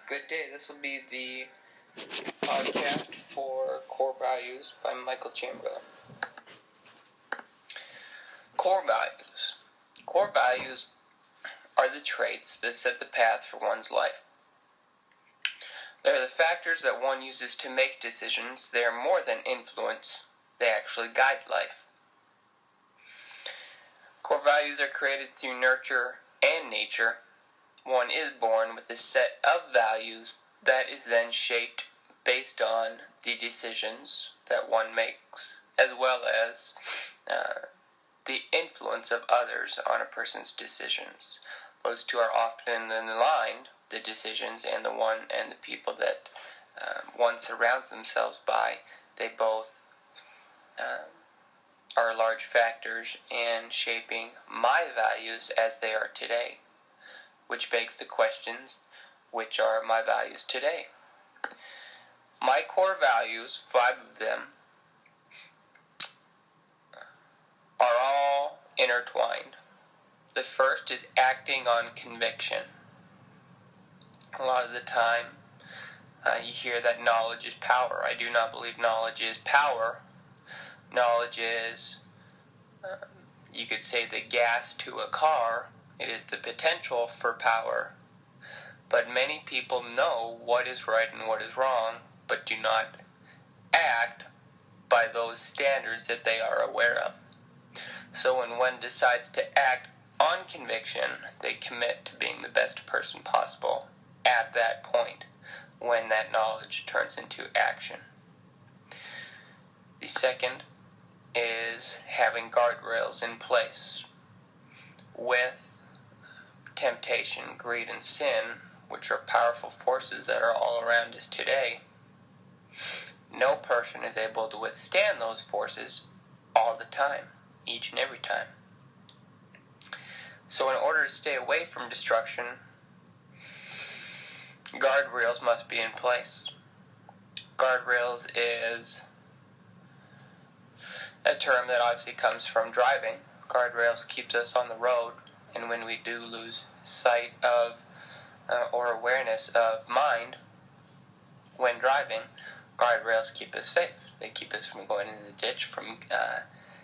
Good day. This will be the podcast for Core Values by Michael Chamberlain. Core values. Core values are the traits that set the path for one's life. They are the factors that one uses to make decisions. They are more than influence. They actually guide life. Core values are created through nurture and nature. One is born with a set of values that is then shaped based on the decisions that one makes, as well as the influence of others on a person's decisions. Those two are often aligned, the decisions and the people that one surrounds themselves by. They both are large factors in shaping my values as they are today. Which begs the questions, which are my values today? My core values, 5 of them, are all intertwined. The first is acting on conviction. A lot of the time, you hear that knowledge is power. I do not believe knowledge is power. Knowledge is, you could say, the gas to a car. It is the potential for power. But many people know what is right and what is wrong, but do not act by those standards that they are aware of. So when one decides to act on conviction, they commit to being the best person possible at that point, when that knowledge turns into action. The second is having guardrails in place. With temptation, greed, and sin, which are powerful forces that are all around us today, no person is able to withstand those forces all the time, each and every time. So in order to stay away from destruction, guardrails must be in place. Guardrails is a term that obviously comes from driving. Guardrails keeps us on the road. And when we do lose sight of or awareness of mind when driving, guardrails keep us safe. They keep us from going into the ditch, from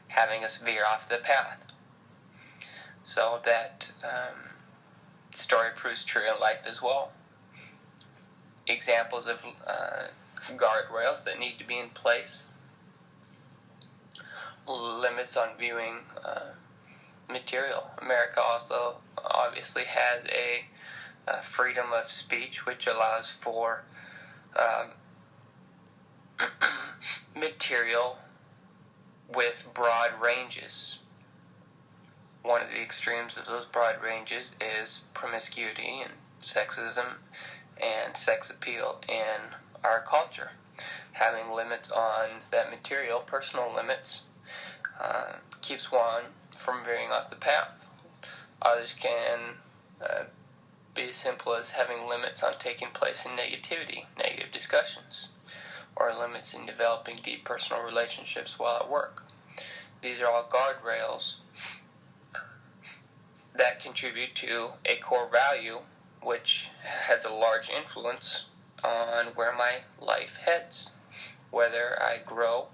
having us veer off the path. So that story proves true in life as well. Examples of guardrails that need to be in place. Limits on viewing material. America also obviously has a freedom of speech, which allows for material with broad ranges. One of the extremes of those broad ranges is promiscuity and sexism and sex appeal in our culture. Having limits on that material, personal limits, keeps one from veering off the path. Others can be as simple as having limits on taking place in negativity, negative discussions, or limits in developing deep personal relationships while at work. These are all guardrails that contribute to a core value which has a large influence on where my life heads, whether I grow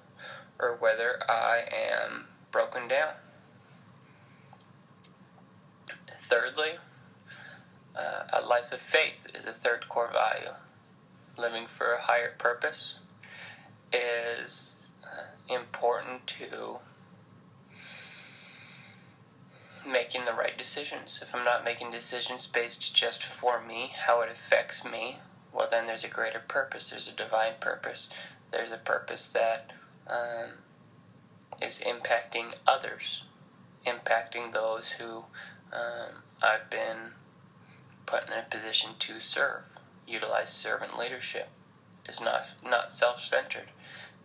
or whether I am broken down. Thirdly, a life of faith is a third core value. Living for a higher purpose is important to making the right decisions. If I'm not making decisions based just for me, how it affects me, well then there's a greater purpose, there's a divine purpose, there's a purpose that is impacting others, impacting those who I've been put in a position to serve. Utilize servant leadership. Is not self-centered.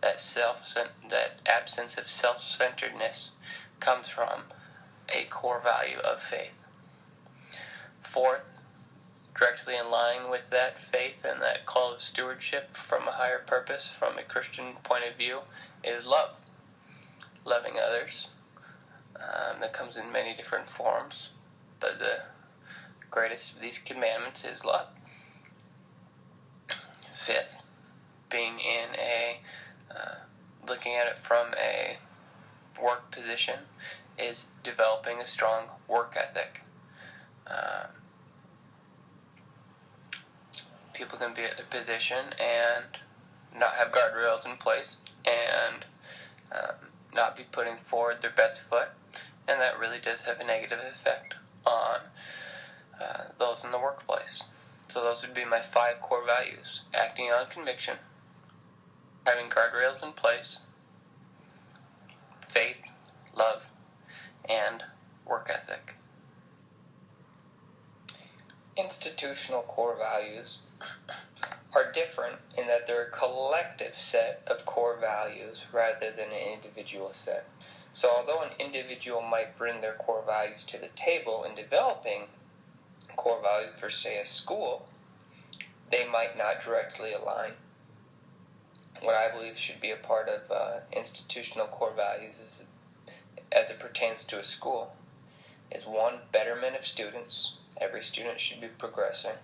That absence of self-centeredness comes from a core value of faith. Fourth, directly in line with that faith and that call of stewardship from a higher purpose, from a Christian point of view, is love. Loving others. That comes in many different forms, but the greatest of these commandments is love. fifth, being in looking at it from a work position, is developing a strong work ethic. People can be at their position and not have guardrails in place and not be putting forward their best foot, and that really does have a negative effect on those in the workplace. So those would be my 5 core values: acting on conviction, having guardrails in place, faith, love, and work ethic. Institutional core values are different in that they're a collective set of core values rather than an individual set. So although an individual might bring their core values to the table in developing core values for, say, a school, they might not directly align. What I believe should be a part of institutional core values is, as it pertains to a school, is 1, betterment of students. Every student should be progressing,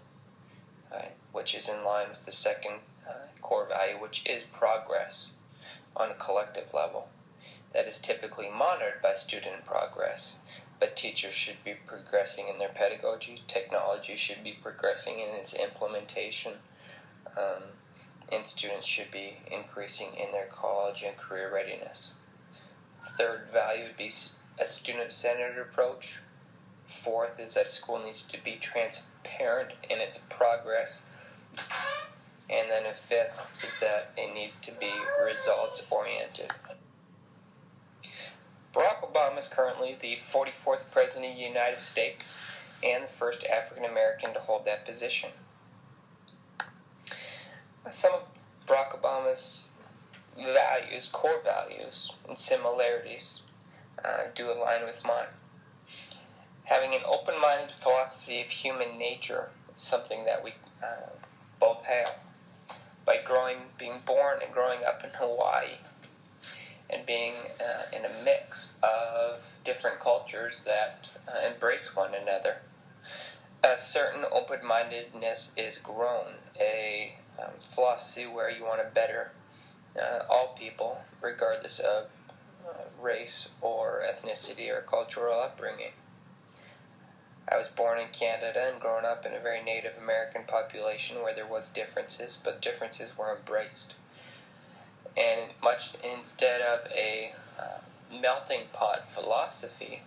which is in line with the second core value, which is progress on a collective level. That is typically monitored by student progress, but teachers should be progressing in their pedagogy. Technology should be progressing in its implementation, and students should be increasing in their college and career readiness. Third value would be a student-centered approach. 4th is that school needs to be transparent in its progress. And then a 5th is that it needs to be results-oriented. Barack Obama is currently the 44th President of the United States and the first African American to hold that position. Some of Barack Obama's values, core values, and similarities do align with mine. Having an open-minded philosophy of human nature is something that we both have. By being born and growing up in Hawaii, and being in a mix of different cultures that embrace one another, a certain open-mindedness is grown, a philosophy where you want to better all people, regardless of race or ethnicity or cultural upbringing. I was born in Canada and grown up in a very Native American population where there was differences, but differences were embraced. And much instead of a melting pot philosophy,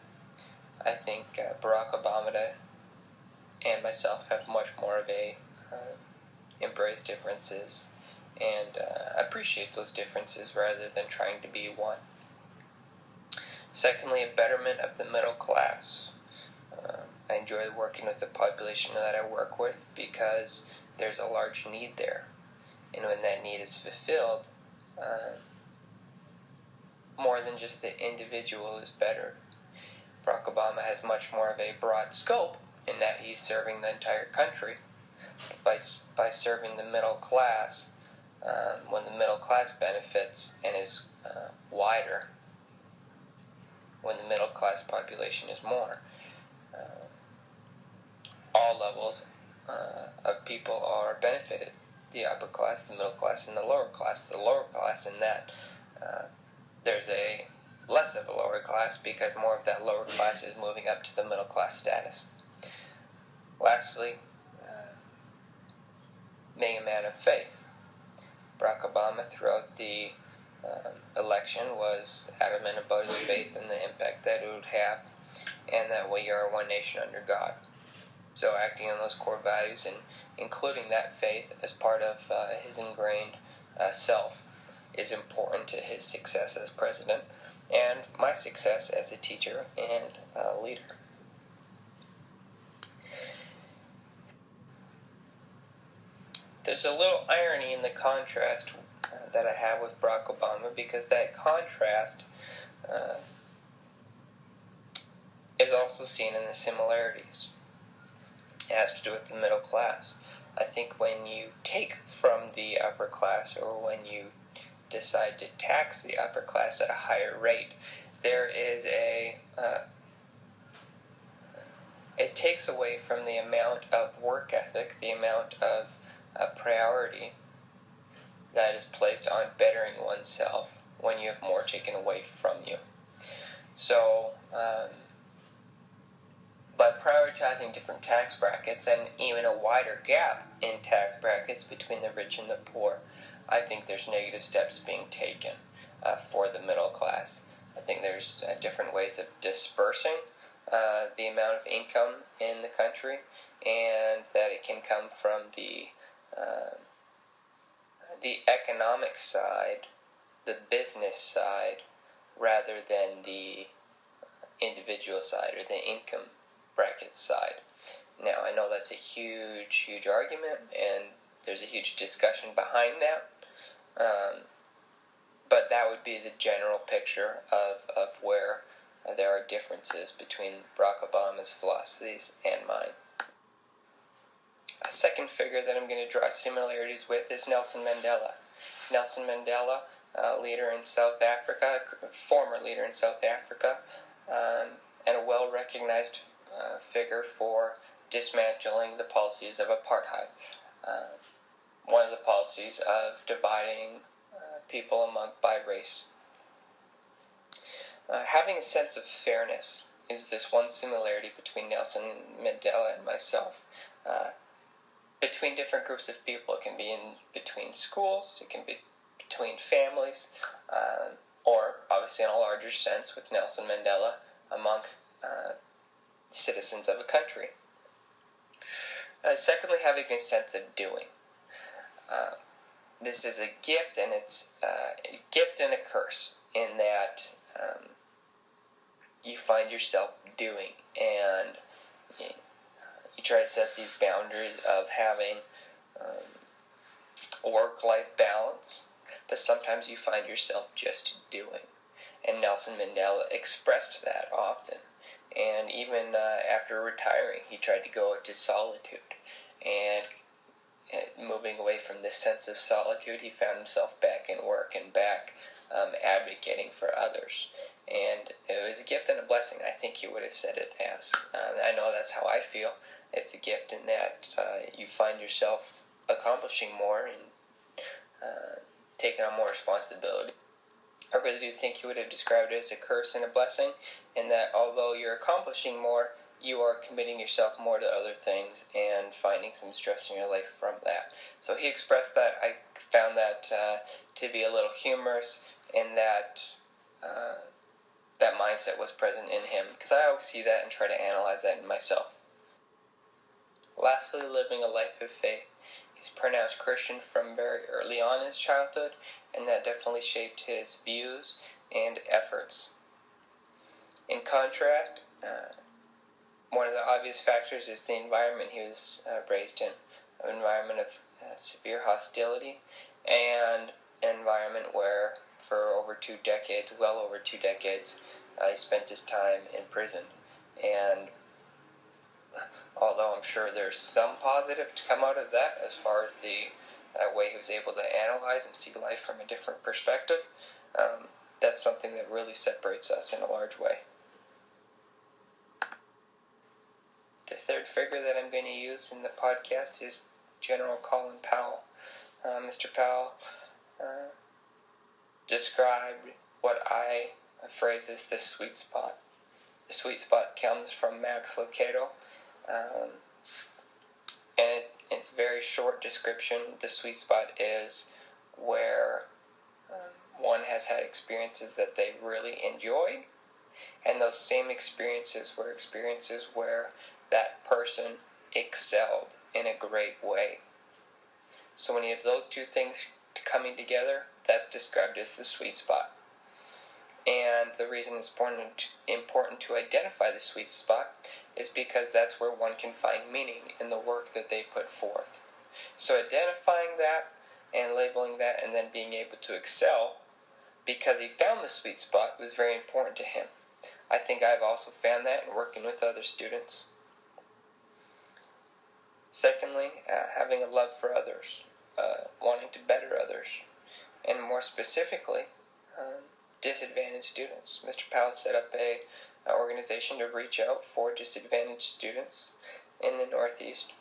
I think Barack Obama and myself have much more of a embrace differences and appreciate those differences rather than trying to be one. Secondly, a betterment of the middle class. I enjoy working with the population that I work with because there's a large need there. And when that need is fulfilled, more than just the individual is better. Barack Obama has much more of a broad scope in that he's serving the entire country. By serving the middle class, when the middle class benefits and is wider, when the middle class population is more, all levels of people are benefited. The upper class, the middle class, and the lower class. The lower class in that there's a less of a lower class because more of that lower class is moving up to the middle class status. Lastly, being a man of faith. Barack Obama throughout the election was adamant about his faith and the impact that it would have, and that we are one nation under God. So acting on those core values and including that faith as part of his ingrained self is important to his success as president and my success as a teacher and leader. There's a little irony in the contrast that I have with Barack Obama, because that contrast is also seen in the similarities. It has to do with the middle class. I think when you take from the upper class, or when you decide to tax the upper class at a higher rate, there is it takes away from the amount of work ethic, the amount of priority that is placed on bettering oneself when you have more taken away from you. So, by prioritizing different tax brackets and even a wider gap in tax brackets between the rich and the poor, I think there's negative steps being taken for the middle class. I think there's different ways of dispersing the amount of income in the country, and that it can come from the economic side, the business side, rather than the individual side or the income bracket side. Now, I know that's a huge argument, and there's a huge discussion behind that, but that would be the general picture of where there are differences between Barack Obama's philosophies and mine. A second figure that I'm going to draw similarities with is Nelson Mandela. Nelson Mandela, leader in South Africa, former leader in South Africa, and a well-recognized figure for dismantling the policies of apartheid. One of the policies of dividing people by race. Having a sense of fairness is this one similarity between Nelson Mandela and myself. Between different groups of people, it can be in between schools, it can be between families, or obviously in a larger sense with Nelson Mandela among citizens of a country. Secondly, having a sense of doing. This is a gift, and it's a gift and a curse in that you find yourself doing, and you try to set these boundaries of having work-life balance, but sometimes you find yourself just doing. And Nelson Mandela expressed that often. And even after retiring, he tried to go into solitude. And moving away from this sense of solitude, he found himself back in work and back advocating for others. And it was a gift and a blessing. I think he would have said it as. I know that's how I feel. It's a gift in that you find yourself accomplishing more and taking on more responsibility. I really do think he would have described it as a curse and a blessing, in that although you're accomplishing more, you are committing yourself more to other things and finding some stress in your life from that. So he expressed that. I found that to be a little humorous, in that that mindset was present in him, because I always see that and try to analyze that in myself. Lastly, living a life of faith. He's pronounced Christian from very early on in his childhood, and that definitely shaped his views and efforts. In contrast, one of the obvious factors is the environment he was raised in, an environment of severe hostility, and an environment where for over 2 decades, well over 2 decades, he spent his time in prison. And although I'm sure there's some positive to come out of that as far as the way he was able to analyze and see life from a different perspective, that's something that really separates us in a large way. The third figure that I'm going to use in the podcast is General Colin Powell. Mr. Powell described what I phrase as the sweet spot. The sweet spot comes from Max Lucado, and it's a very short description. The sweet spot is where one has had experiences that they really enjoyed, and those same experiences were experiences where that person excelled in a great way. So when you have those two things coming together, that's described as the sweet spot. And the reason it's important to identify the sweet spot is because that's where one can find meaning in the work that they put forth. So identifying that and labeling that and then being able to excel because he found the sweet spot was very important to him. I think I've also found that in working with other students. Secondly, having a love for others, wanting to better others, and more specifically, disadvantaged students. Mr. Powell set up an organization to reach out for disadvantaged students in the Northeast